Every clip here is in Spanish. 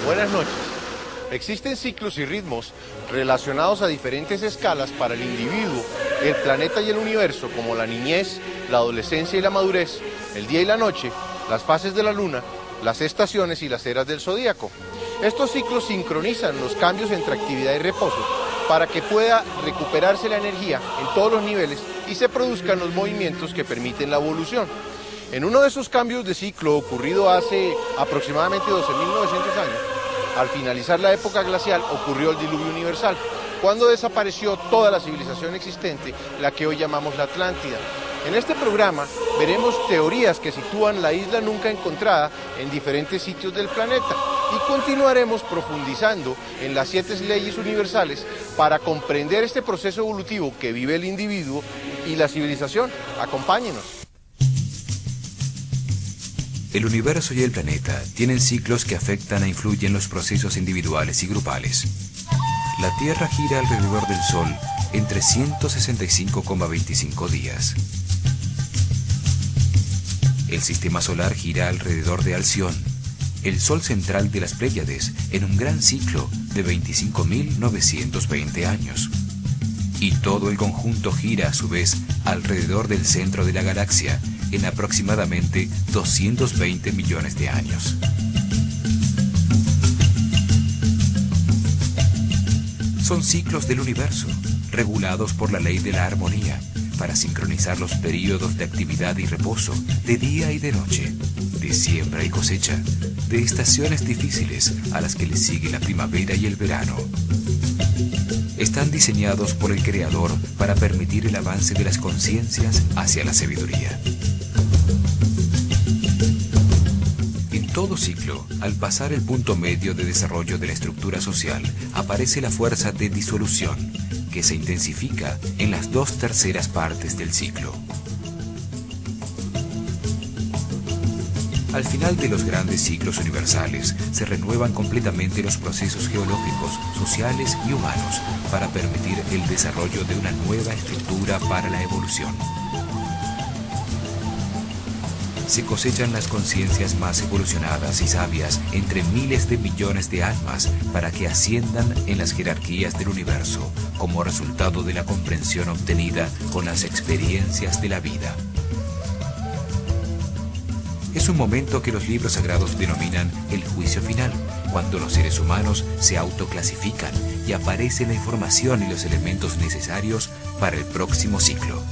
Buenas noches. Existen ciclos y ritmos relacionados a diferentes escalas para el individuo, el planeta y el universo, como la niñez, la adolescencia y la madurez, el día y la noche, las fases de la luna, las estaciones y las eras del zodíaco. Estos ciclos sincronizan los cambios entre actividad y reposo para que pueda recuperarse la energía en todos los niveles y se produzcan los movimientos que permiten la evolución. En uno de esos cambios de ciclo ocurrido hace aproximadamente 12.900 años, al finalizar la época glacial ocurrió el diluvio universal, cuando desapareció toda la civilización existente, la que hoy llamamos la Atlántida. En este programa veremos teorías que sitúan la isla nunca encontrada en diferentes sitios del planeta y continuaremos profundizando en las 7 leyes universales para comprender este proceso evolutivo que vive el individuo y la civilización. Acompáñenos. El universo y el planeta tienen ciclos que afectan e influyen los procesos individuales y grupales. La Tierra gira alrededor del Sol en 365,25 días. El sistema solar gira alrededor de Alción, el Sol central de las Pléyades, en un gran ciclo de 25.920 años. Y todo el conjunto gira a su vez alrededor del centro de la galaxia, en aproximadamente 220 millones de años. Son ciclos del universo, regulados por la ley de la armonía, para sincronizar los períodos de actividad y reposo, de día y de noche, de siembra y cosecha, de estaciones difíciles a las que le sigue la primavera y el verano. Están diseñados por el Creador para permitir el avance de las conciencias hacia la sabiduría. En todo ciclo, al pasar el punto medio de desarrollo de la estructura social, aparece la fuerza de disolución, que se intensifica en las 2/3 partes del ciclo. Al final de los grandes ciclos universales, se renuevan completamente los procesos geológicos, sociales y humanos para permitir el desarrollo de una nueva estructura para la evolución. Se cosechan las conciencias más evolucionadas y sabias entre miles de millones de almas para que asciendan en las jerarquías del universo como resultado de la comprensión obtenida con las experiencias de la vida. Es un momento que los libros sagrados denominan el juicio final, cuando los seres humanos se autoclasifican y aparece la información y los elementos necesarios para el próximo ciclo.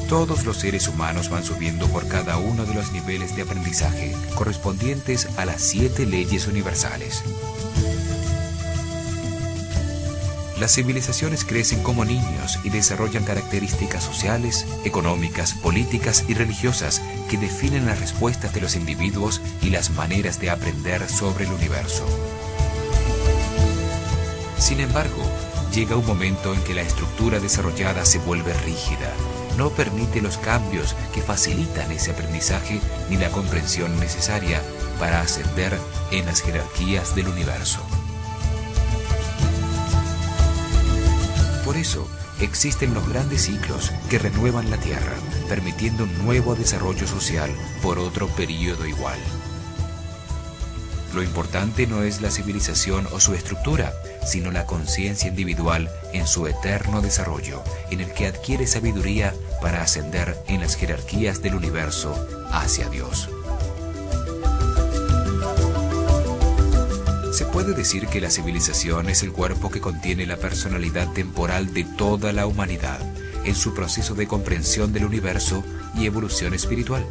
Todos los seres humanos van subiendo por cada uno de los niveles de aprendizaje correspondientes a las 7 leyes universales. Las civilizaciones crecen como niños y desarrollan características sociales, económicas, políticas y religiosas que definen las respuestas de los individuos y las maneras de aprender sobre el universo. Sin embargo, llega un momento en que la estructura desarrollada se vuelve rígida. No permite los cambios que facilitan ese aprendizaje ni la comprensión necesaria para ascender en las jerarquías del universo. Por eso, existen los grandes ciclos que renuevan la Tierra, permitiendo un nuevo desarrollo social por otro período igual. Lo importante no es la civilización o su estructura, sino la conciencia individual en su eterno desarrollo, en el que adquiere sabiduría para ascender en las jerarquías del universo hacia Dios. Se puede decir que la civilización es el cuerpo que contiene la personalidad temporal de toda la humanidad, en su proceso de comprensión del universo y evolución espiritual.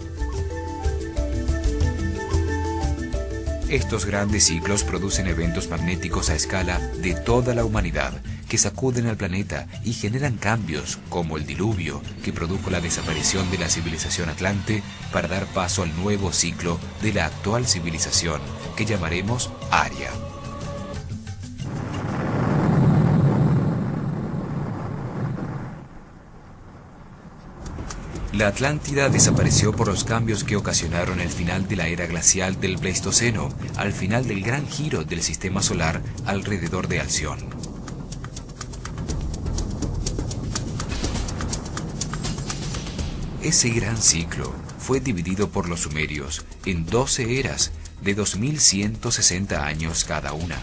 Estos grandes ciclos producen eventos magnéticos a escala de toda la humanidad que sacuden al planeta y generan cambios como el diluvio que produjo la desaparición de la civilización atlante para dar paso al nuevo ciclo de la actual civilización que llamaremos Aria. La Atlántida desapareció por los cambios que ocasionaron el final de la era glacial del Pleistoceno, al final del gran giro del sistema solar alrededor de Alción. Ese gran ciclo fue dividido por los sumerios en 12 eras de 2160 años cada una,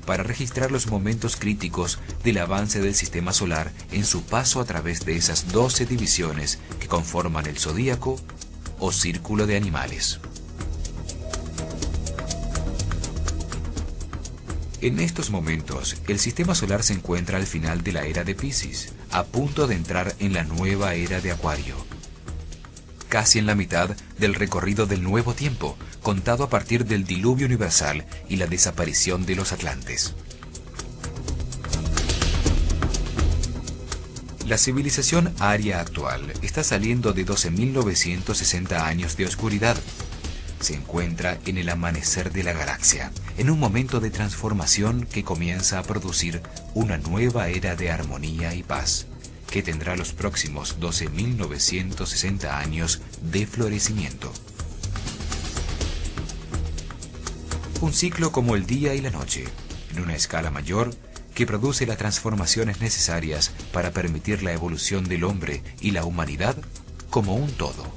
para registrar los momentos críticos del avance del sistema solar en su paso a través de esas 12 divisiones que conforman el zodíaco o círculo de animales. En estos momentos, el sistema solar se encuentra al final de la era de Piscis, a punto de entrar en la nueva era de Acuario, casi en la mitad del recorrido del nuevo tiempo, contado a partir del diluvio universal y la desaparición de los atlantes. La civilización aria actual está saliendo de 12.960 años de oscuridad. Se encuentra en el amanecer de la galaxia, en un momento de transformación que comienza a producir una nueva era de armonía y paz, que tendrá los próximos 12.960 años de florecimiento. Un ciclo como el día y la noche, en una escala mayor, que produce las transformaciones necesarias para permitir la evolución del hombre y la humanidad como un todo.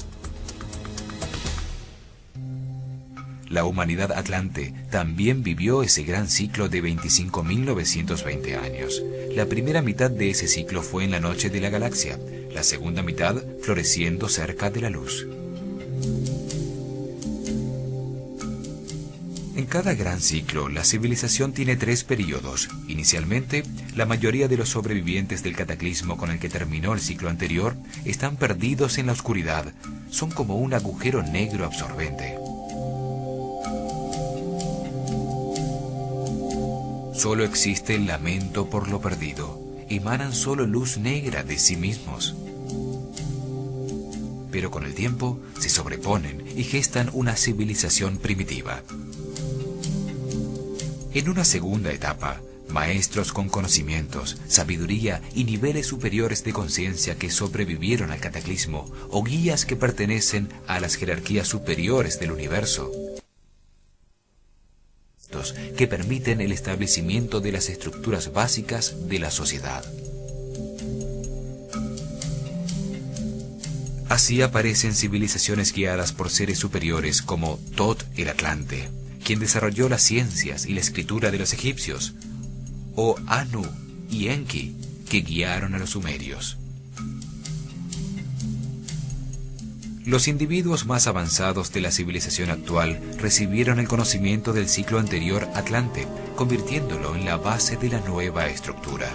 La humanidad atlante también vivió ese gran ciclo de 25.920 años. La primera mitad de ese ciclo fue en la noche de la galaxia, la segunda mitad floreciendo cerca de la luz. En cada gran ciclo, la civilización tiene 3 períodos. Inicialmente, la mayoría de los sobrevivientes del cataclismo con el que terminó el ciclo anterior están perdidos en la oscuridad. Son como un agujero negro absorbente. Solo existe el lamento por lo perdido. Emanan solo luz negra de sí mismos. Pero con el tiempo se sobreponen y gestan una civilización primitiva. En una segunda etapa, maestros con conocimientos, sabiduría y niveles superiores de conciencia que sobrevivieron al cataclismo, o guías que pertenecen a las jerarquías superiores del universo, que permiten el establecimiento de las estructuras básicas de la sociedad. Así aparecen civilizaciones guiadas por seres superiores como Tot el Atlante, quien desarrolló las ciencias y la escritura de los egipcios, o Anu y Enki, que guiaron a los sumerios. Los individuos más avanzados de la civilización actual recibieron el conocimiento del ciclo anterior Atlante, convirtiéndolo en la base de la nueva estructura.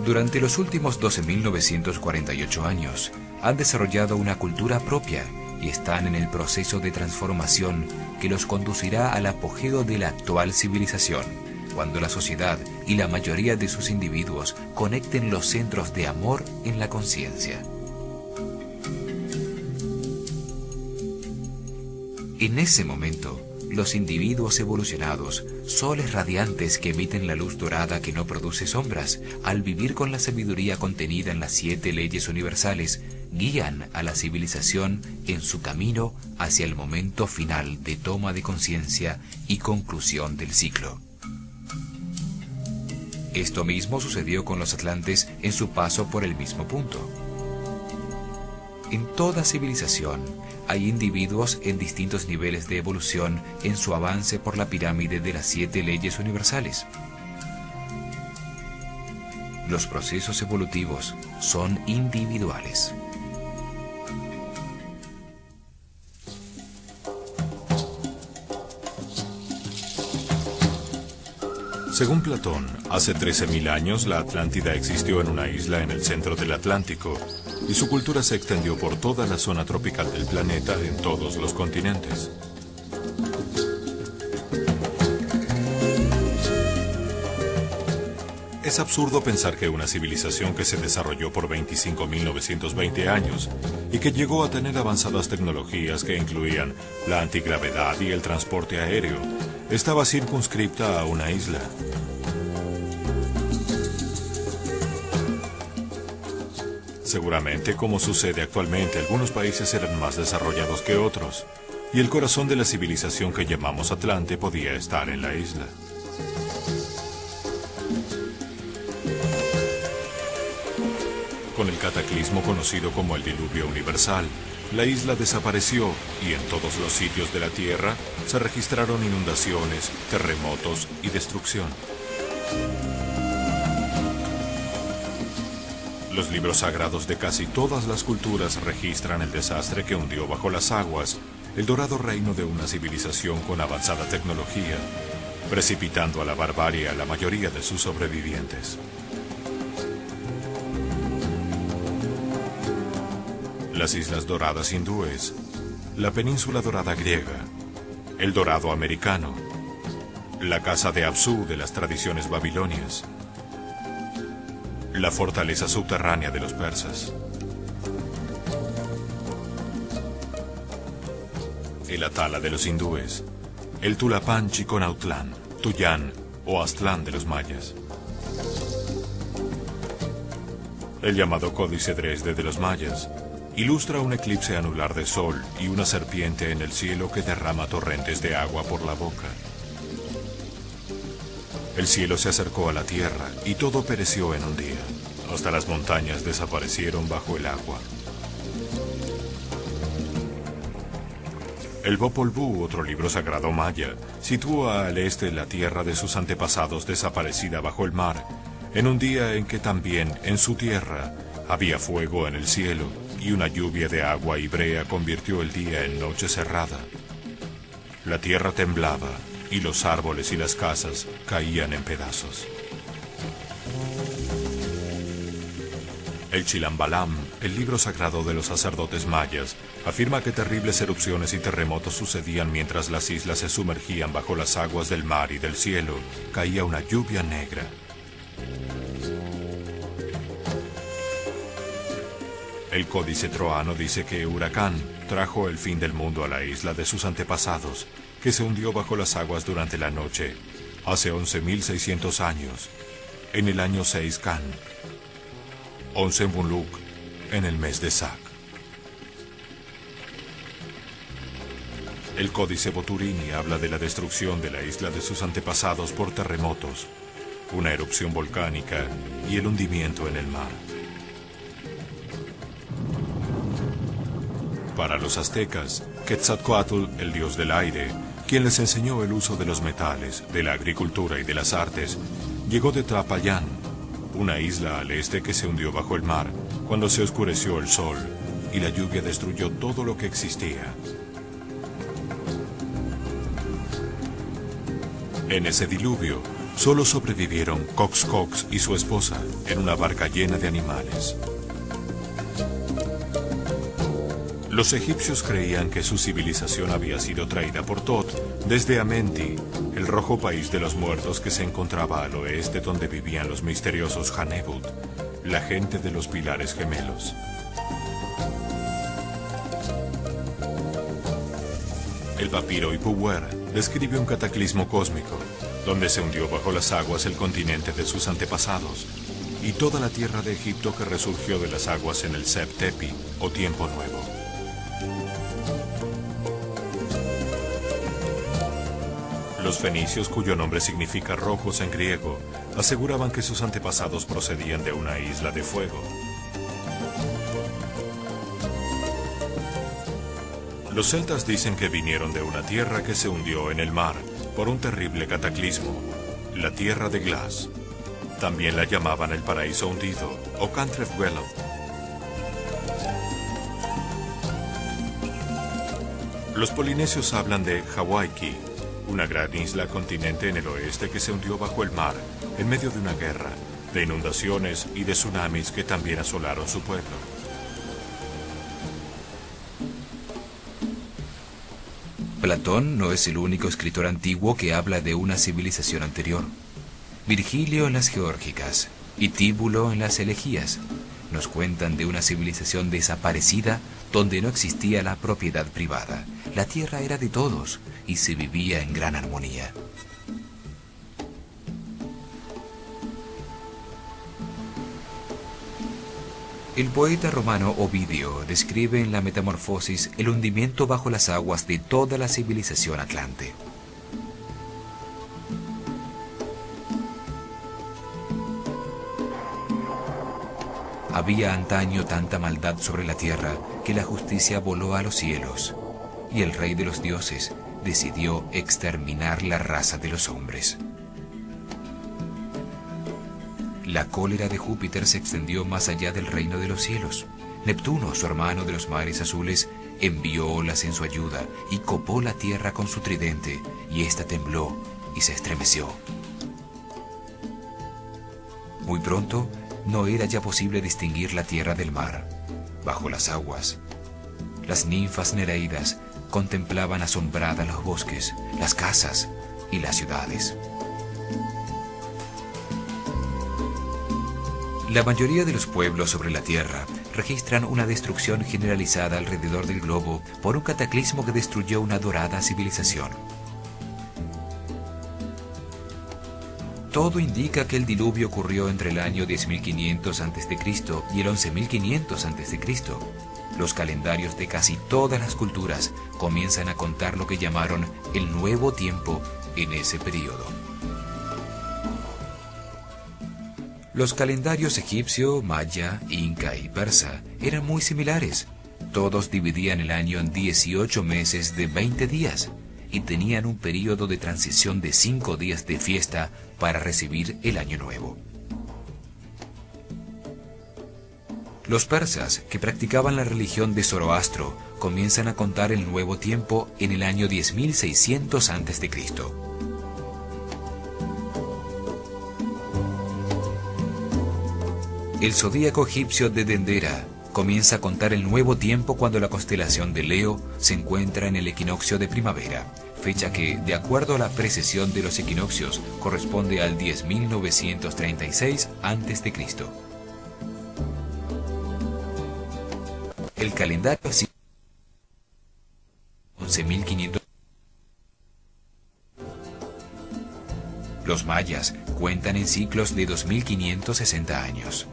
Durante los últimos 12.948 años, han desarrollado una cultura propia y están en el proceso de transformación que los conducirá al apogeo de la actual civilización, cuando la sociedad y la mayoría de sus individuos conecten los centros de amor en la conciencia. En ese momento, los individuos evolucionados, soles radiantes que emiten la luz dorada que no produce sombras, al vivir con la sabiduría contenida en las 7 leyes universales, guían a la civilización en su camino hacia el momento final de toma de conciencia y conclusión del ciclo. Esto mismo sucedió con los atlantes en su paso por el mismo punto. En toda civilización hay individuos en distintos niveles de evolución en su avance por la pirámide de las 7 leyes universales. Los procesos evolutivos son individuales. Según Platón, hace 13.000 años la Atlántida existió en una isla en el centro del Atlántico, y su cultura se extendió por toda la zona tropical del planeta en todos los continentes. Es absurdo pensar que una civilización que se desarrolló por 25.920 años y que llegó a tener avanzadas tecnologías que incluían la antigravedad y el transporte aéreo, estaba circunscripta a una isla. Seguramente, como sucede actualmente, algunos países eran más desarrollados que otros, y el corazón de la civilización que llamamos Atlante podía estar en la isla. Con el cataclismo conocido como el diluvio universal, la isla desapareció y en todos los sitios de la Tierra se registraron inundaciones, terremotos y destrucción. Los libros sagrados de casi todas las culturas registran el desastre que hundió bajo las aguas el dorado reino de una civilización con avanzada tecnología, precipitando a la barbarie a la mayoría de sus sobrevivientes. Las Islas Doradas hindúes, la Península Dorada griega, el Dorado americano, la Casa de Apsu de las tradiciones babilonias, la fortaleza subterránea de los persas, el Atala de los hindúes, el Tulapán Chiconautlán, Tuyán o Aztlán de los mayas, el llamado Códice Dresde de los mayas. Ilustra un eclipse anular de sol y una serpiente en el cielo que derrama torrentes de agua por la boca. El cielo se acercó a la tierra y todo pereció en un día. Hasta las montañas desaparecieron bajo el agua. El Popol Vuh, otro libro sagrado maya, sitúa al este la tierra de sus antepasados desaparecida bajo el mar, en un día en que también en su tierra había fuego en el cielo y una lluvia de agua y brea convirtió el día en noche cerrada. La tierra temblaba y los árboles y las casas caían en pedazos. El Chilambalam, el libro sagrado de los sacerdotes mayas, afirma que terribles erupciones y terremotos sucedían mientras las islas se sumergían bajo las aguas del mar y del cielo caía una lluvia negra. El Códice Troano dice que Huracán trajo el fin del mundo a la isla de sus antepasados, que se hundió bajo las aguas durante la noche, hace 11.600 años, en el año 6 Can, 11 Muluk, en el mes de Sac. El Códice Boturini habla de la destrucción de la isla de sus antepasados por terremotos, una erupción volcánica y el hundimiento en el mar. Para los aztecas, Quetzalcóatl, el dios del aire, quien les enseñó el uso de los metales, de la agricultura y de las artes, llegó de Tlapallán, una isla al este que se hundió bajo el mar cuando se oscureció el sol y la lluvia destruyó todo lo que existía. En ese diluvio, solo sobrevivieron Coxcox y su esposa en una barca llena de animales. Los egipcios creían que su civilización había sido traída por Tot desde Amenti, el rojo país de los muertos que se encontraba al oeste donde vivían los misteriosos Hanebut, la gente de los pilares gemelos. El papiro Ipuwer describe un cataclismo cósmico, donde se hundió bajo las aguas el continente de sus antepasados y toda la tierra de Egipto que resurgió de las aguas en el Seb Tepi, o Tiempo Nuevo. Los fenicios, cuyo nombre significa rojos en griego, aseguraban que sus antepasados procedían de una isla de fuego. Los celtas dicen que vinieron de una tierra que se hundió en el mar por un terrible cataclismo, la tierra de Glass. También la llamaban el paraíso hundido o Cantref Wellow. Los polinesios hablan de Hawaiki, una gran isla continente en el oeste que se hundió bajo el mar en medio de una guerra, de inundaciones y de tsunamis que también asolaron su pueblo. Platón no es el único escritor antiguo que habla de una civilización anterior. Virgilio en las Geórgicas y Tíbulo en las Elegías nos cuentan de una civilización desaparecida donde no existía la propiedad privada. La tierra era de todos y se vivía en gran armonía. El poeta romano Ovidio describe en la Metamorfosis el hundimiento bajo las aguas de toda la civilización atlante. Había antaño tanta maldad sobre la tierra que la justicia voló a los cielos, y el rey de los dioses decidió exterminar la raza de los hombres. La cólera de Júpiter se extendió más allá del reino de los cielos. Neptuno, su hermano de los mares azules, envió olas en su ayuda y copó la tierra con su tridente, y ésta tembló y se estremeció. Muy pronto, no era ya posible distinguir la tierra del mar. Bajo las aguas, las ninfas nereidas contemplaban asombradas los bosques, las casas y las ciudades. La mayoría de los pueblos sobre la Tierra registran una destrucción generalizada alrededor del globo por un cataclismo que destruyó una dorada civilización. Todo indica que el diluvio ocurrió entre el año 10.500 a.C. y el 11.500 a.C. Los calendarios de casi todas las culturas comienzan a contar lo que llamaron el Nuevo Tiempo en ese periodo. Los calendarios egipcio, maya, inca y persa eran muy similares. Todos dividían el año en 18 meses de 20 días y tenían un periodo de transición de 5 días de fiesta para recibir el año nuevo. Los persas, que practicaban la religión de Zoroastro, comienzan a contar el Nuevo Tiempo en el año 10.600 a.C. El zodíaco egipcio de Dendera comienza a contar el Nuevo Tiempo cuando la constelación de Leo se encuentra en el equinoccio de primavera, fecha que, de acuerdo a la precesión de los equinoccios, corresponde al 10.936 a.C. El calendario así 11.500. Los mayas cuentan en ciclos de 2.560 años.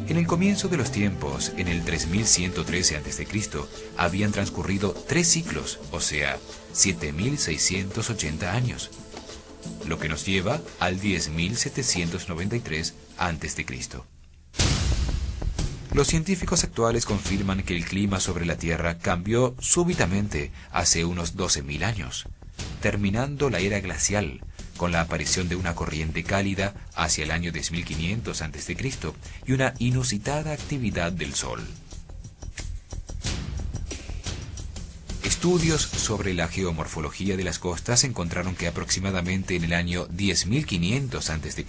En el comienzo de los tiempos, en el 3113 a.C., habían transcurrido 3 ciclos, o sea, 7.680 años, lo que nos lleva al 10.793 a.C. Los científicos actuales confirman que el clima sobre la Tierra cambió súbitamente hace unos 12.000 años, terminando la era glacial, con la aparición de una corriente cálida hacia el año 10.500 a.C. y una inusitada actividad del Sol. Estudios sobre la geomorfología de las costas encontraron que aproximadamente en el año 10.500 a.C.,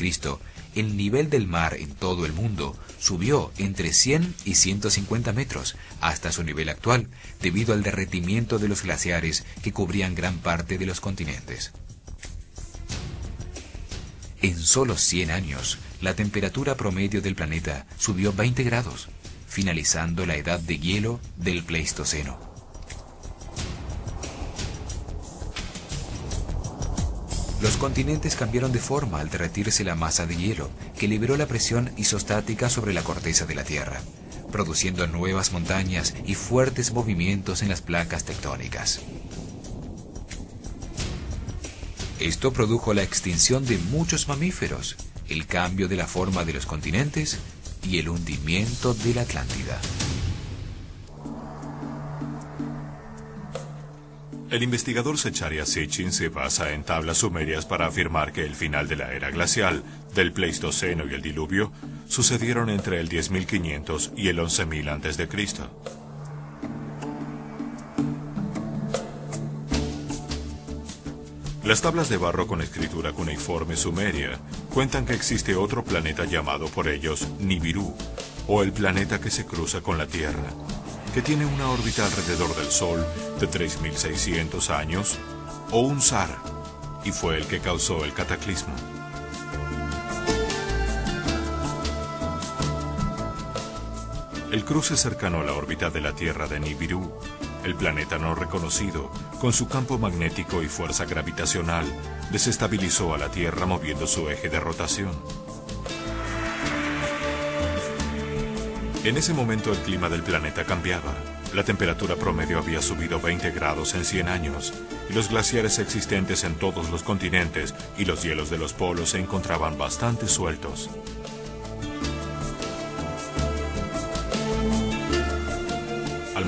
el nivel del mar en todo el mundo subió entre 100 y 150 metros hasta su nivel actual, debido al derretimiento de los glaciares que cubrían gran parte de los continentes. En solo 100 años, la temperatura promedio del planeta subió 20 grados, finalizando la edad de hielo del Pleistoceno. Los continentes cambiaron de forma al derretirse la masa de hielo, que liberó la presión isostática sobre la corteza de la Tierra, produciendo nuevas montañas y fuertes movimientos en las placas tectónicas. Esto produjo la extinción de muchos mamíferos, el cambio de la forma de los continentes y el hundimiento de la Atlántida. El investigador Zecharia Sitchin se basa en tablas sumerias para afirmar que el final de la era glacial, del Pleistoceno y el diluvio sucedieron entre el 10.500 y el 11.000 a.C. Las tablas de barro con escritura cuneiforme sumeria cuentan que existe otro planeta llamado por ellos Nibiru, o el planeta que se cruza con la Tierra, que tiene una órbita alrededor del Sol de 3.600 años, o un zar, y fue el que causó el cataclismo. El cruce cercano a la órbita de la Tierra de Nibiru, el planeta no reconocido, con su campo magnético y fuerza gravitacional, desestabilizó a la Tierra moviendo su eje de rotación. En ese momento el clima del planeta cambiaba. La temperatura promedio había subido 20 grados en 100 años, y los glaciares existentes en todos los continentes y los hielos de los polos se encontraban bastante sueltos.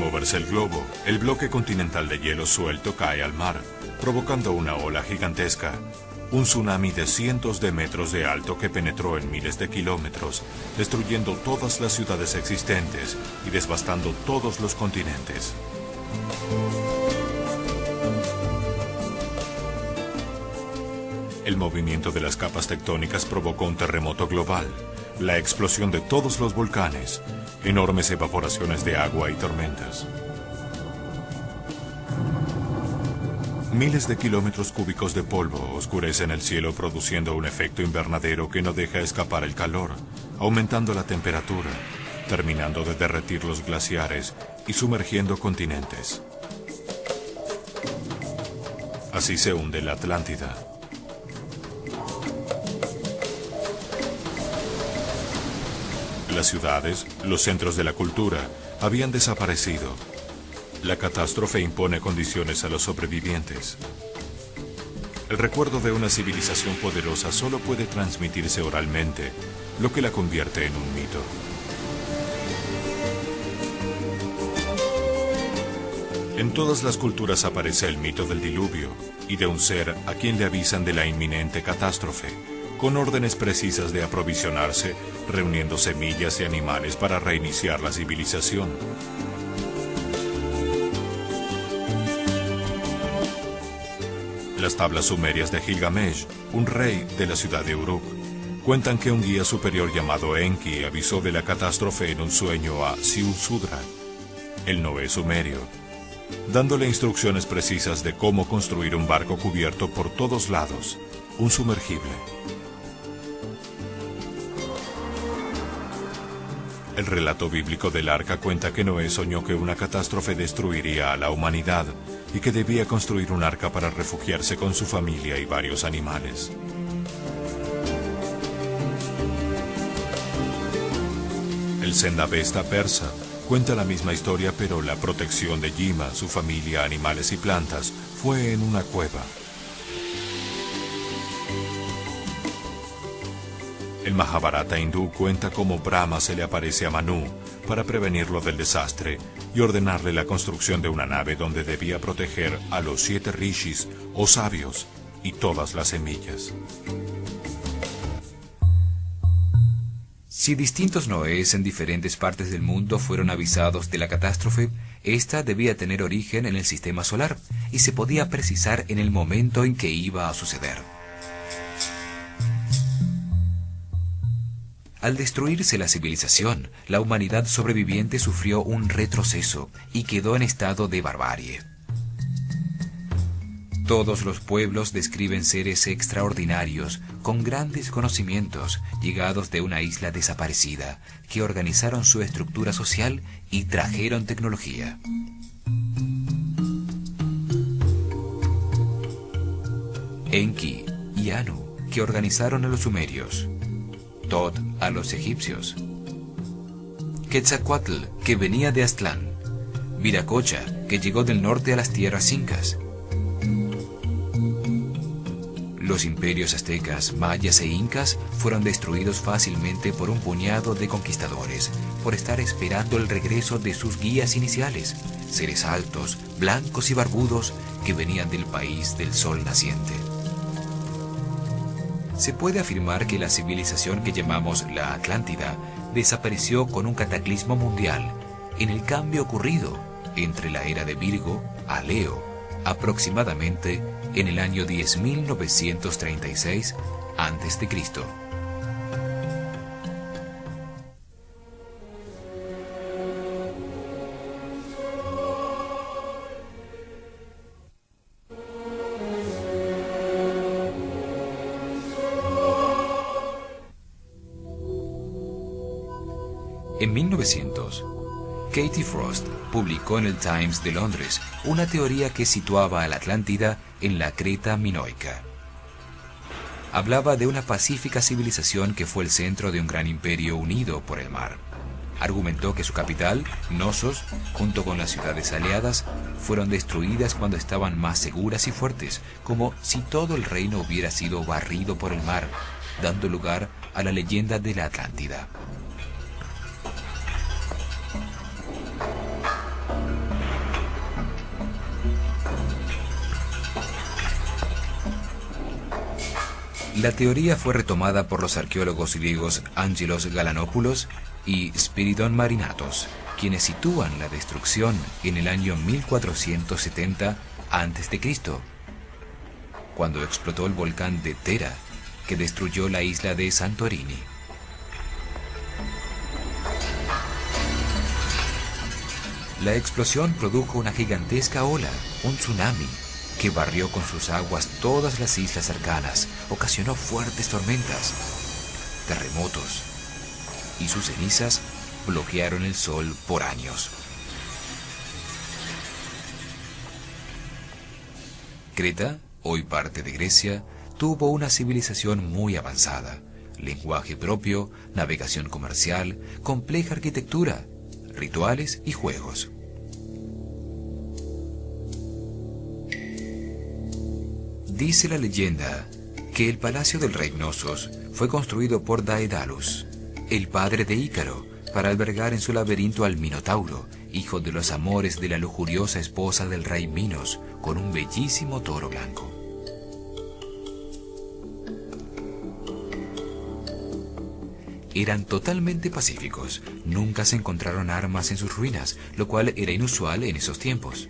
moverse el globo, el bloque continental de hielo suelto cae al mar, provocando una ola gigantesca. Un tsunami de cientos de metros de alto que penetró en miles de kilómetros, destruyendo todas las ciudades existentes y devastando todos los continentes. El movimiento de las capas tectónicas provocó un terremoto global, la explosión de todos los volcanes, enormes evaporaciones de agua y tormentas. Miles de kilómetros cúbicos de polvo oscurecen el cielo, produciendo un efecto invernadero que no deja escapar el calor, aumentando la temperatura, terminando de derretir los glaciares y sumergiendo continentes. Así se hunde la Atlántida. Las ciudades, los centros de la cultura, habían desaparecido. La catástrofe impone condiciones a los sobrevivientes. El recuerdo de una civilización poderosa solo puede transmitirse oralmente, lo que la convierte en un mito. En todas las culturas aparece el mito del diluvio y de un ser a quien le avisan de la inminente catástrofe, con órdenes precisas de aprovisionarse, reuniendo semillas y animales para reiniciar la civilización. Las tablas sumerias de Gilgamesh, un rey de la ciudad de Uruk, cuentan que un guía superior llamado Enki avisó de la catástrofe en un sueño a Ziusudra, el Noé sumerio, dándole instrucciones precisas de cómo construir un barco cubierto por todos lados, un sumergible. El relato bíblico del arca cuenta que Noé soñó que una catástrofe destruiría a la humanidad y que debía construir un arca para refugiarse con su familia y varios animales. El Zendavesta persa cuenta la misma historia, pero la protección de Yima, su familia, animales y plantas fue en una cueva. El Mahabharata hindú cuenta cómo Brahma se le aparece a Manu para prevenirlo del desastre y ordenarle la construcción de una nave donde debía proteger a los 7 rishis o sabios y todas las semillas. Si distintos Noés en diferentes partes del mundo fueron avisados de la catástrofe, esta debía tener origen en el sistema solar y se podía precisar en el momento en que iba a suceder. Al destruirse la civilización, la humanidad sobreviviente sufrió un retroceso y quedó en estado de barbarie. Todos los pueblos describen seres extraordinarios, con grandes conocimientos, llegados de una isla desaparecida, que organizaron su estructura social y trajeron tecnología. Enki y Anu, que organizaron a los sumerios. Tot a los egipcios. Quetzalcóatl, que venía de Aztlán. Viracocha, que llegó del norte a las tierras incas. Los imperios aztecas, mayas e incas fueron destruidos fácilmente por un puñado de conquistadores, por estar esperando el regreso de sus guías iniciales, seres altos, blancos y barbudos que venían del país del sol naciente. Se puede afirmar que la civilización que llamamos la Atlántida desapareció con un cataclismo mundial en el cambio ocurrido entre la era de Virgo a Leo, aproximadamente en el año 10.936 a.C. En 1900, Katie Frost publicó en el Times de Londres una teoría que situaba a la Atlántida en la Creta minoica. Hablaba de una pacífica civilización que fue el centro de un gran imperio unido por el mar. Argumentó que su capital, Knossos, junto con las ciudades aliadas, fueron destruidas cuando estaban más seguras y fuertes, como si todo el reino hubiera sido barrido por el mar, dando lugar a la leyenda de la Atlántida. La teoría fue retomada por los arqueólogos griegos Angelos Galanopoulos y Spiridon Marinatos, quienes sitúan la destrucción en el año 1470 a.C., cuando explotó el volcán de Tera, que destruyó la isla de Santorini. La explosión produjo una gigantesca ola, un tsunami, que barrió con sus aguas todas las islas cercanas, ocasionó fuertes tormentas, terremotos, y sus cenizas bloquearon el sol por años. Creta, hoy parte de Grecia, tuvo una civilización muy avanzada, lenguaje propio, navegación comercial, compleja arquitectura, rituales y juegos. Dice la leyenda que el palacio del rey Knossos fue construido por Daedalus, el padre de Ícaro, para albergar en su laberinto al Minotauro, hijo de los amores de la lujuriosa esposa del rey Minos, con un bellísimo toro blanco. Eran totalmente pacíficos, nunca se encontraron armas en sus ruinas, lo cual era inusual en esos tiempos.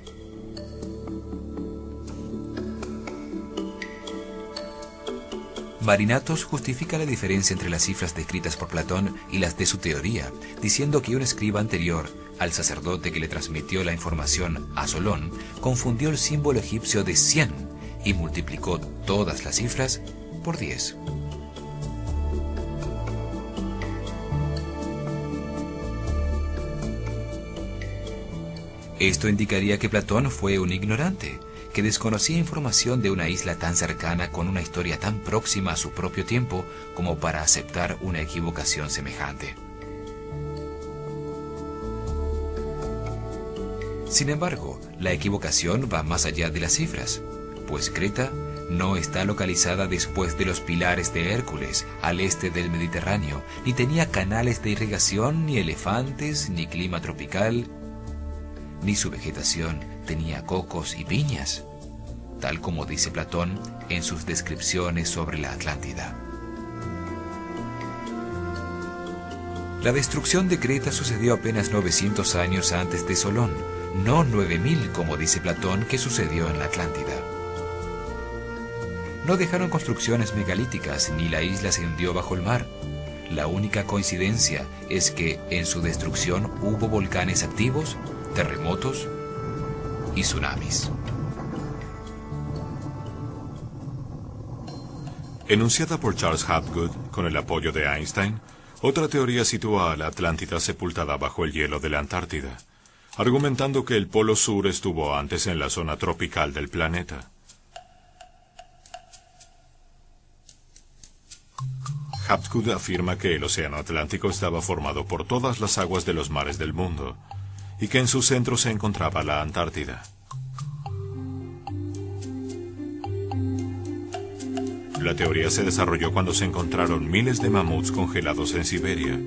Marinatos justifica la diferencia entre las cifras descritas por Platón y las de su teoría, diciendo que un escriba anterior, al sacerdote que le transmitió la información a Solón, confundió el símbolo egipcio de 100 y multiplicó todas las cifras por 10. Esto indicaría que Platón fue un ignorante, que desconocía información de una isla tan cercana con una historia tan próxima a su propio tiempo como para aceptar una equivocación semejante. Sin embargo, la equivocación va más allá de las cifras, pues Creta no está localizada después de los pilares de Hércules, al este del Mediterráneo, ni tenía canales de irrigación, ni elefantes, ni clima tropical, ni su vegetación tenía cocos y piñas, tal como dice Platón en sus descripciones sobre la Atlántida. La destrucción de Creta sucedió apenas 900 años antes de Solón, no 9000 como dice Platón que sucedió en la Atlántida. No dejaron construcciones megalíticas ni la isla se hundió bajo el mar. La única coincidencia es que en su destrucción hubo volcanes activos, terremotos y tsunamis. Enunciada por Charles Hapgood con el apoyo de Einstein, otra teoría sitúa a la Atlántida sepultada bajo el hielo de la Antártida, argumentando que el Polo Sur estuvo antes en la zona tropical del planeta. Hapgood afirma que el Océano Atlántico estaba formado por todas las aguas de los mares del mundo, y que en su centro se encontraba la Antártida. La teoría se desarrolló cuando se encontraron miles de mamuts congelados en Siberia,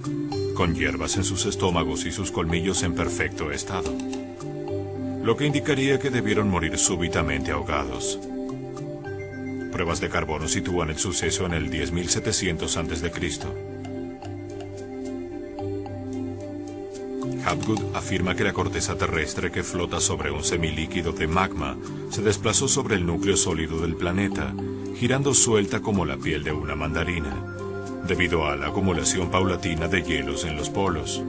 con hierbas en sus estómagos y sus colmillos en perfecto estado, lo que indicaría que debieron morir súbitamente ahogados. Pruebas de carbono sitúan el suceso en el 10.700 a.C. Hapgood afirma que la corteza terrestre que flota sobre un semilíquido de magma se desplazó sobre el núcleo sólido del planeta, girando suelta como la piel de una mandarina, debido a la acumulación paulatina de hielos en los polos.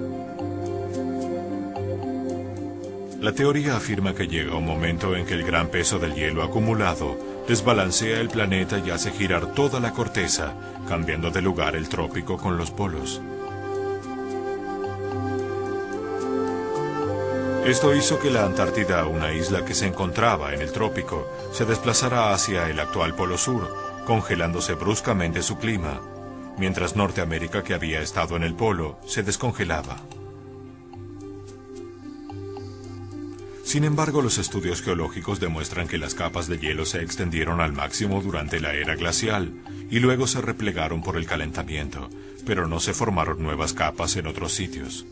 La teoría afirma que llega un momento en que el gran peso del hielo acumulado desbalancea el planeta y hace girar toda la corteza, cambiando de lugar el trópico con los polos. Esto hizo que la Antártida, una isla que se encontraba en el trópico, se desplazara hacia el actual Polo Sur, congelándose bruscamente su clima, mientras Norteamérica, que había estado en el polo, se descongelaba. Sin embargo, los estudios geológicos demuestran que las capas de hielo se extendieron al máximo durante la era glacial y luego se replegaron por el calentamiento, pero no se formaron nuevas capas en otros sitios.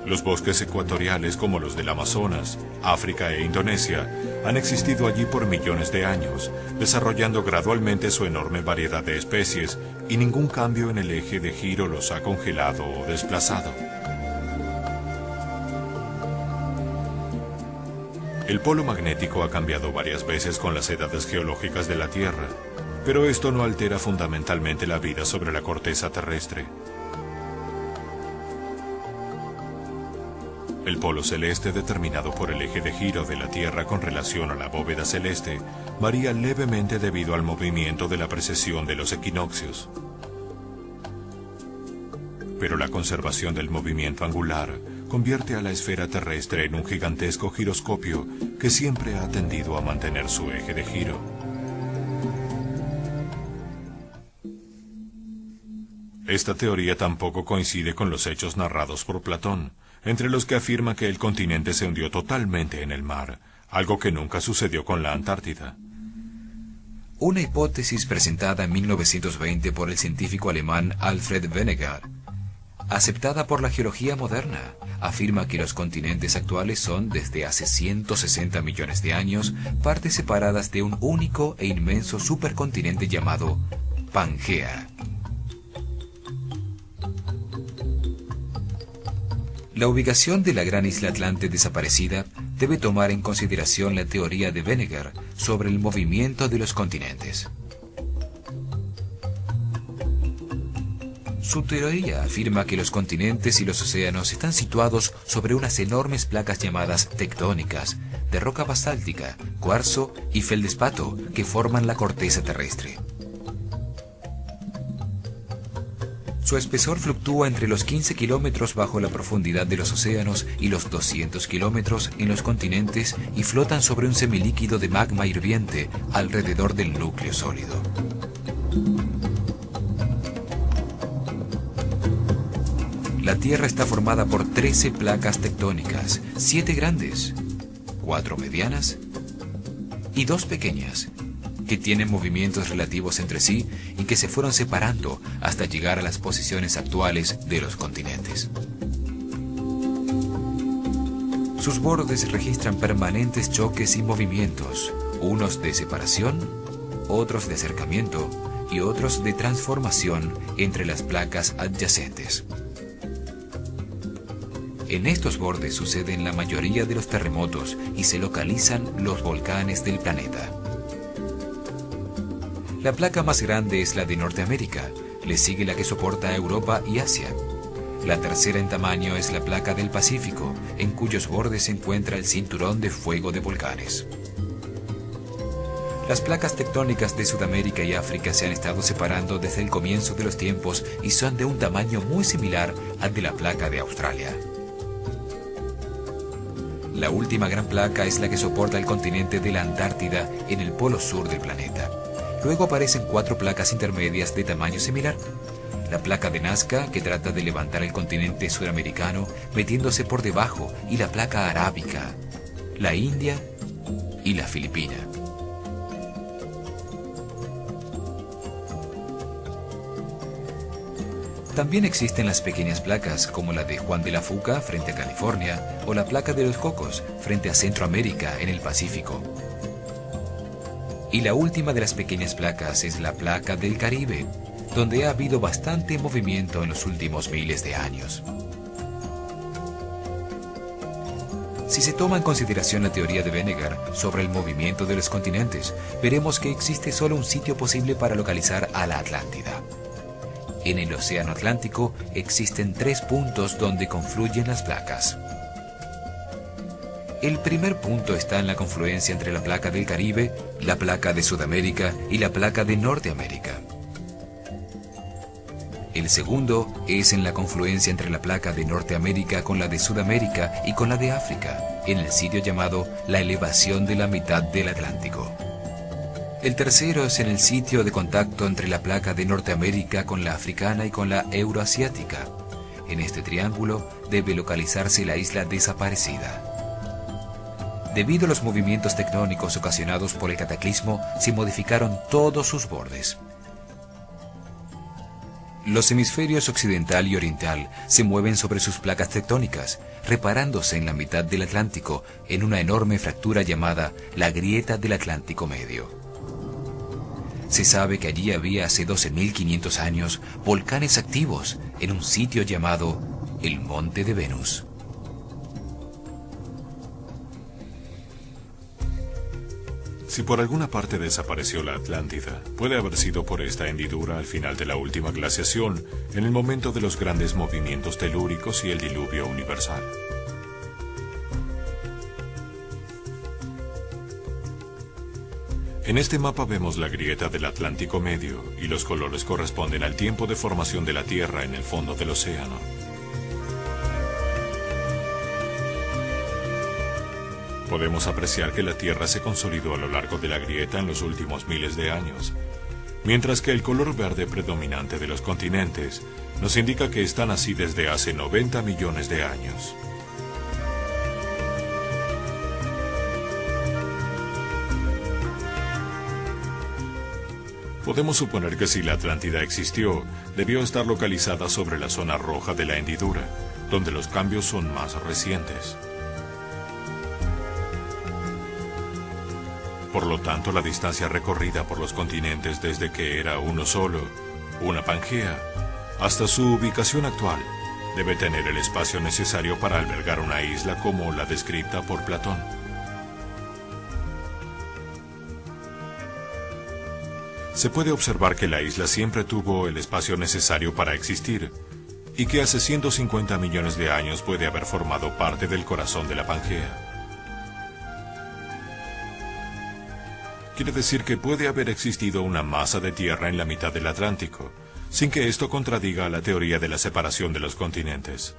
Los bosques ecuatoriales como los del Amazonas, África e Indonesia han existido allí por millones de años, desarrollando gradualmente su enorme variedad de especies y ningún cambio en el eje de giro los ha congelado o desplazado. El polo magnético ha cambiado varias veces con las edades geológicas de la Tierra, pero esto no altera fundamentalmente la vida sobre la corteza terrestre. El polo celeste, determinado por el eje de giro de la Tierra con relación a la bóveda celeste, varía levemente debido al movimiento de la precesión de los equinoccios. Pero la conservación del movimiento angular convierte a la esfera terrestre en un gigantesco giroscopio que siempre ha tendido a mantener su eje de giro. Esta teoría tampoco coincide con los hechos narrados por Platón, entre los que afirma que el continente se hundió totalmente en el mar, algo que nunca sucedió con la Antártida. Una hipótesis presentada en 1920 por el científico alemán Alfred Wegener, aceptada por la geología moderna, afirma que los continentes actuales son, desde hace 160 millones de años, partes separadas de un único e inmenso supercontinente llamado Pangea. La ubicación de la gran isla Atlante desaparecida debe tomar en consideración la teoría de Wegener sobre el movimiento de los continentes. Su teoría afirma que los continentes y los océanos están situados sobre unas enormes placas llamadas tectónicas, de roca basáltica, cuarzo y feldespato que forman la corteza terrestre. Su espesor fluctúa entre los 15 kilómetros bajo la profundidad de los océanos y los 200 kilómetros en los continentes y flotan sobre un semilíquido de magma hirviente alrededor del núcleo sólido. La Tierra está formada por 13 placas tectónicas, 7 grandes, 4 medianas y 2 pequeñas, que tienen movimientos relativos entre sí y que se fueron separando hasta llegar a las posiciones actuales de los continentes. Sus bordes registran permanentes choques y movimientos, unos de separación, otros de acercamiento y otros de transformación entre las placas adyacentes. En estos bordes suceden la mayoría de los terremotos y se localizan los volcanes del planeta. La placa más grande es la de Norteamérica, le sigue la que soporta a Europa y Asia. La tercera en tamaño es la placa del Pacífico, en cuyos bordes se encuentra el cinturón de fuego de volcanes. Las placas tectónicas de Sudamérica y África se han estado separando desde el comienzo de los tiempos y son de un tamaño muy similar al de la placa de Australia. La última gran placa es la que soporta el continente de la Antártida en el polo sur del planeta. Luego aparecen 4 placas intermedias de tamaño similar. La placa de Nazca, que trata de levantar el continente sudamericano metiéndose por debajo, y la placa arábica, la India y la Filipina. También existen las pequeñas placas, como la de Juan de la Fuca frente a California, o la placa de los Cocos frente a Centroamérica en el Pacífico. Y la última de las pequeñas placas es la placa del Caribe, donde ha habido bastante movimiento en los últimos miles de años. Si se toma en consideración la teoría de Wegener sobre el movimiento de los continentes, veremos que existe solo un sitio posible para localizar a la Atlántida. En el Océano Atlántico existen 3 puntos donde confluyen las placas. El primer punto está en la confluencia entre la placa del Caribe, la placa de Sudamérica y la placa de Norteamérica. El segundo es en la confluencia entre la placa de Norteamérica con la de Sudamérica y con la de África, en el sitio llamado la elevación de la mitad del Atlántico. El tercero es en el sitio de contacto entre la placa de Norteamérica con la africana y con la euroasiática. En este triángulo debe localizarse la isla desaparecida. Debido a los movimientos tectónicos ocasionados por el cataclismo, se modificaron todos sus bordes. Los hemisferios occidental y oriental se mueven sobre sus placas tectónicas, reparándose en la mitad del Atlántico en una enorme fractura llamada la Grieta del Atlántico Medio. Se sabe que allí había hace 12.500 años volcanes activos en un sitio llamado el Monte de Venus. Si por alguna parte desapareció la Atlántida, puede haber sido por esta hendidura al final de la última glaciación, en el momento de los grandes movimientos telúricos y el diluvio universal. En este mapa vemos la grieta del Atlántico Medio y los colores corresponden al tiempo de formación de la Tierra en el fondo del océano. Podemos apreciar que la Tierra se consolidó a lo largo de la grieta en los últimos miles de años, mientras que el color verde predominante de los continentes nos indica que están así desde hace 90 millones de años. Podemos suponer que si la Atlántida existió, debió estar localizada sobre la zona roja de la hendidura, donde los cambios son más recientes. Por lo tanto, la distancia recorrida por los continentes desde que era uno solo, una Pangea, hasta su ubicación actual, debe tener el espacio necesario para albergar una isla como la descrita por Platón. Se puede observar que la isla siempre tuvo el espacio necesario para existir, y que hace 150 millones de años puede haber formado parte del corazón de la Pangea. Quiere decir que puede haber existido una masa de tierra en la mitad del Atlántico, sin que esto contradiga a la teoría de la separación de los continentes.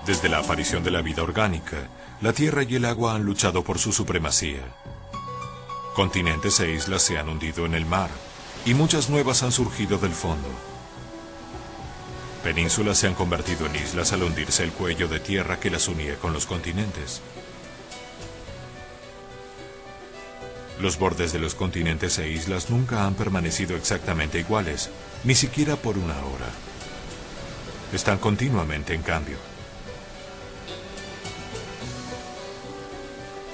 Desde la aparición de la vida orgánica, la tierra y el agua han luchado por su supremacía. Continentes e islas se han hundido en el mar, y muchas nuevas han surgido del fondo. Penínsulas se han convertido en islas al hundirse el cuello de tierra que las unía con los continentes. Los bordes de los continentes e islas nunca han permanecido exactamente iguales, ni siquiera por una hora. Están continuamente en cambio.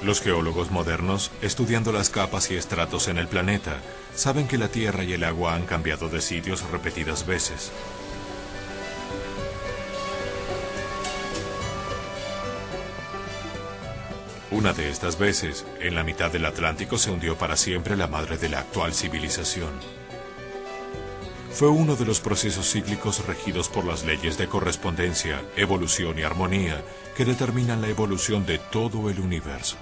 Los geólogos modernos, estudiando las capas y estratos en el planeta, saben que la tierra y el agua han cambiado de sitios repetidas veces. Una de estas veces, en la mitad del Atlántico se hundió para siempre la madre de la actual civilización. Fue uno de los procesos cíclicos regidos por las leyes de correspondencia, evolución y armonía que determinan la evolución de todo el universo.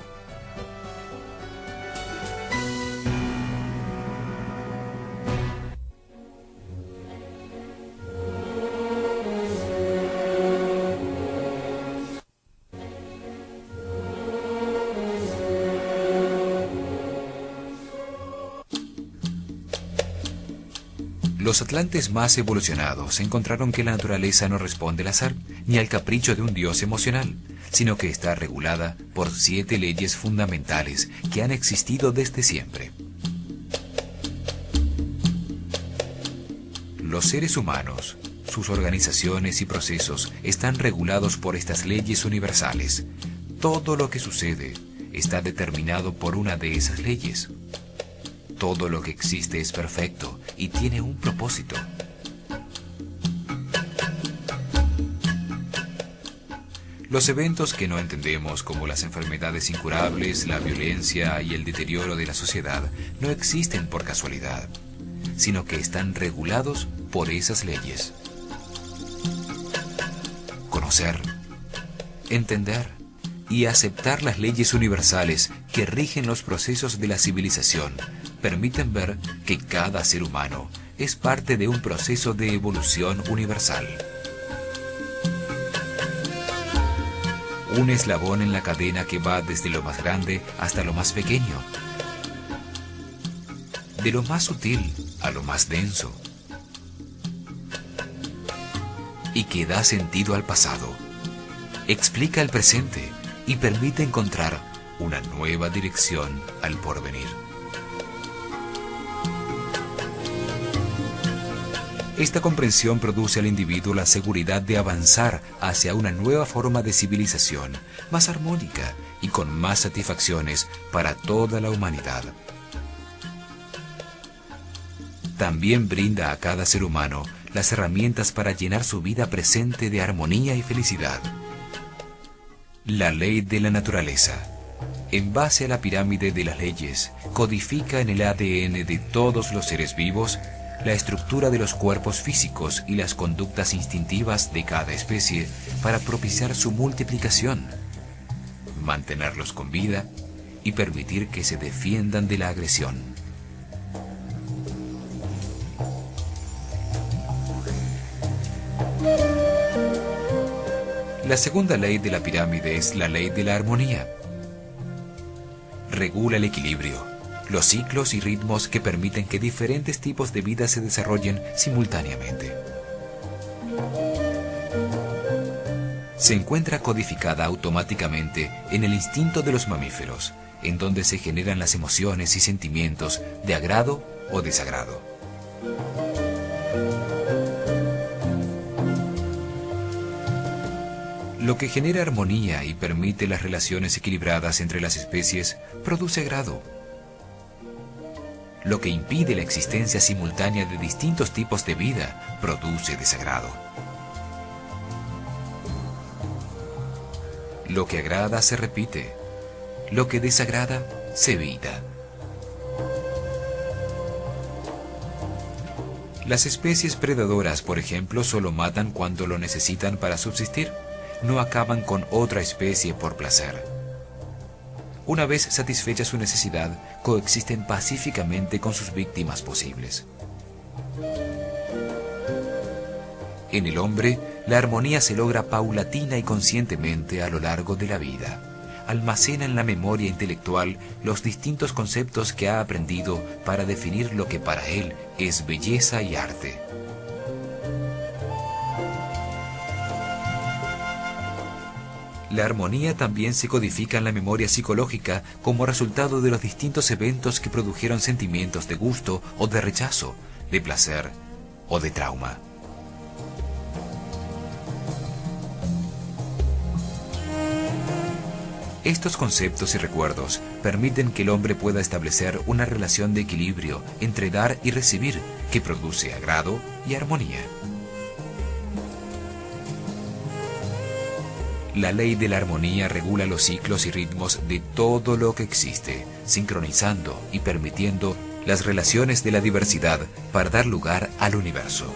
Los atlantes más evolucionados encontraron que la naturaleza no responde al azar ni al capricho de un dios emocional, sino que está regulada por 7 leyes fundamentales que han existido desde siempre. Los seres humanos, sus organizaciones y procesos están regulados por estas leyes universales. Todo lo que sucede está determinado por una de esas leyes. Todo lo que existe es perfecto y tiene un propósito. Los eventos que no entendemos, como las enfermedades incurables, la violencia y el deterioro de la sociedad, no existen por casualidad, sino que están regulados por esas leyes. Conocer, entender y aceptar las leyes universales que rigen los procesos de la civilización permiten ver que cada ser humano es parte de un proceso de evolución universal. Un eslabón en la cadena que va desde lo más grande hasta lo más pequeño, de lo más sutil a lo más denso, y que da sentido al pasado, explica el presente y permite encontrar una nueva dirección al porvenir. Esta comprensión produce al individuo la seguridad de avanzar hacia una nueva forma de civilización, más armónica y con más satisfacciones para toda la humanidad. También brinda a cada ser humano las herramientas para llenar su vida presente de armonía y felicidad. La ley de la naturaleza, en base a la pirámide de las leyes, codifica en el ADN de todos los seres vivos la estructura de los cuerpos físicos y las conductas instintivas de cada especie para propiciar su multiplicación, mantenerlos con vida y permitir que se defiendan de la agresión. La segunda ley de la pirámide es la ley de la armonía. Regula el equilibrio, los ciclos y ritmos que permiten que diferentes tipos de vida se desarrollen simultáneamente. Se encuentra codificada automáticamente en el instinto de los mamíferos, en donde se generan las emociones y sentimientos de agrado o desagrado. Lo que genera armonía y permite las relaciones equilibradas entre las especies produce agrado. Lo que impide la existencia simultánea de distintos tipos de vida produce desagrado. Lo que agrada se repite, lo que desagrada se evita. Las especies predadoras, por ejemplo, solo matan cuando lo necesitan para subsistir. No acaban con otra especie por placer. Una vez satisfecha su necesidad, coexisten pacíficamente con sus víctimas posibles. En el hombre, la armonía se logra paulatina y conscientemente a lo largo de la vida. Almacena en la memoria intelectual los distintos conceptos que ha aprendido para definir lo que para él es belleza y arte. La armonía también se codifica en la memoria psicológica como resultado de los distintos eventos que produjeron sentimientos de gusto o de rechazo, de placer o de trauma. Estos conceptos y recuerdos permiten que el hombre pueda establecer una relación de equilibrio entre dar y recibir que produce agrado y armonía. La ley de la armonía regula los ciclos y ritmos de todo lo que existe, sincronizando y permitiendo las relaciones de la diversidad para dar lugar al universo.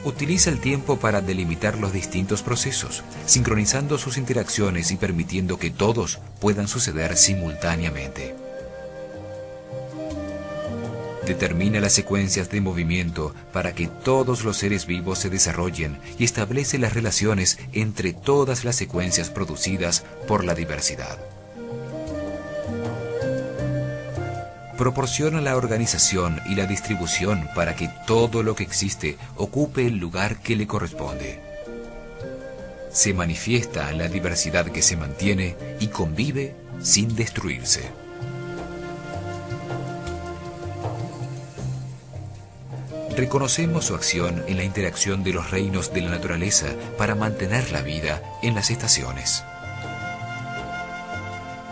Utiliza el tiempo para delimitar los distintos procesos, sincronizando sus interacciones y permitiendo que todos puedan suceder simultáneamente. Determina las secuencias de movimiento para que todos los seres vivos se desarrollen y establece las relaciones entre todas las secuencias producidas por la diversidad. Proporciona la organización y la distribución para que todo lo que existe ocupe el lugar que le corresponde. Se manifiesta en la diversidad que se mantiene y convive sin destruirse. Reconocemos su acción en la interacción de los reinos de la naturaleza para mantener la vida en las estaciones.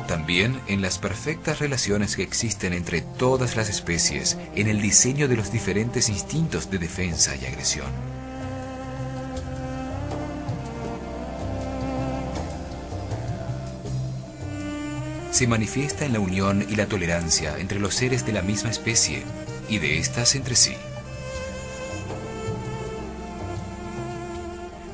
También en las perfectas relaciones que existen entre todas las especies en el diseño de los diferentes instintos de defensa y agresión. Se manifiesta en la unión y la tolerancia entre los seres de la misma especie y de éstas entre sí.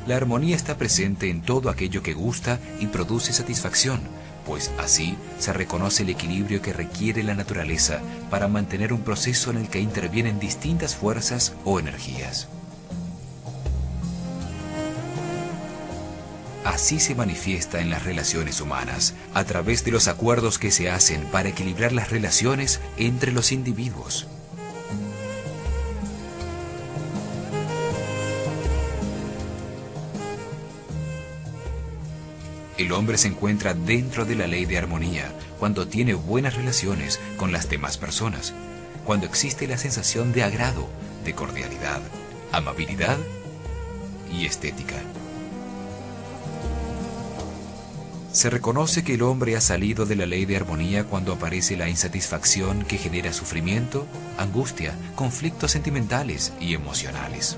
La armonía está presente en todo aquello que gusta y produce satisfacción, pues así se reconoce el equilibrio que requiere la naturaleza para mantener un proceso en el que intervienen distintas fuerzas o energías. Así se manifiesta en las relaciones humanas, a través de los acuerdos que se hacen para equilibrar las relaciones entre los individuos. El hombre se encuentra dentro de la ley de armonía cuando tiene buenas relaciones con las demás personas, cuando existe la sensación de agrado, de cordialidad, amabilidad y estética. Se reconoce que el hombre ha salido de la ley de armonía cuando aparece la insatisfacción que genera sufrimiento, angustia, conflictos sentimentales y emocionales.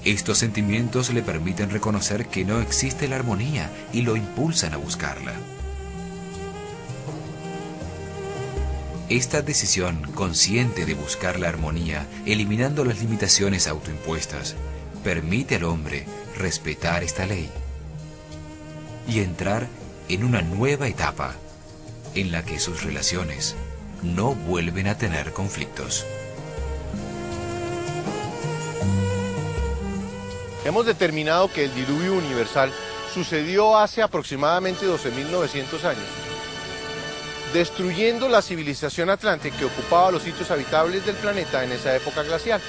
Estos sentimientos le permiten reconocer que no existe la armonía y lo impulsan a buscarla. Esta decisión consciente de buscar la armonía, eliminando las limitaciones autoimpuestas, permite al hombre respetar esta ley y entrar en una nueva etapa en la que sus relaciones no vuelven a tener conflictos. Hemos determinado que el diluvio universal sucedió hace aproximadamente 12.900 años, destruyendo la civilización atlante que ocupaba los sitios habitables del planeta en esa época glacial.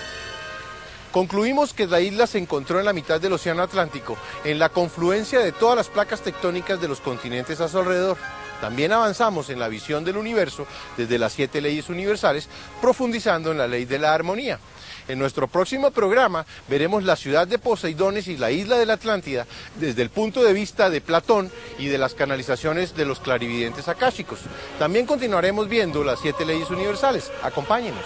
Concluimos que la isla se encontró en la mitad del océano Atlántico, en la confluencia de todas las placas tectónicas de los continentes a su alrededor. También avanzamos en la visión del universo desde las 7 leyes universales, profundizando en la ley de la armonía. En nuestro próximo programa veremos la ciudad de Poseidones y la isla de la Atlántida desde el punto de vista de Platón y de las canalizaciones de los clarividentes akáshicos. También continuaremos viendo las 7 leyes universales. Acompáñenos.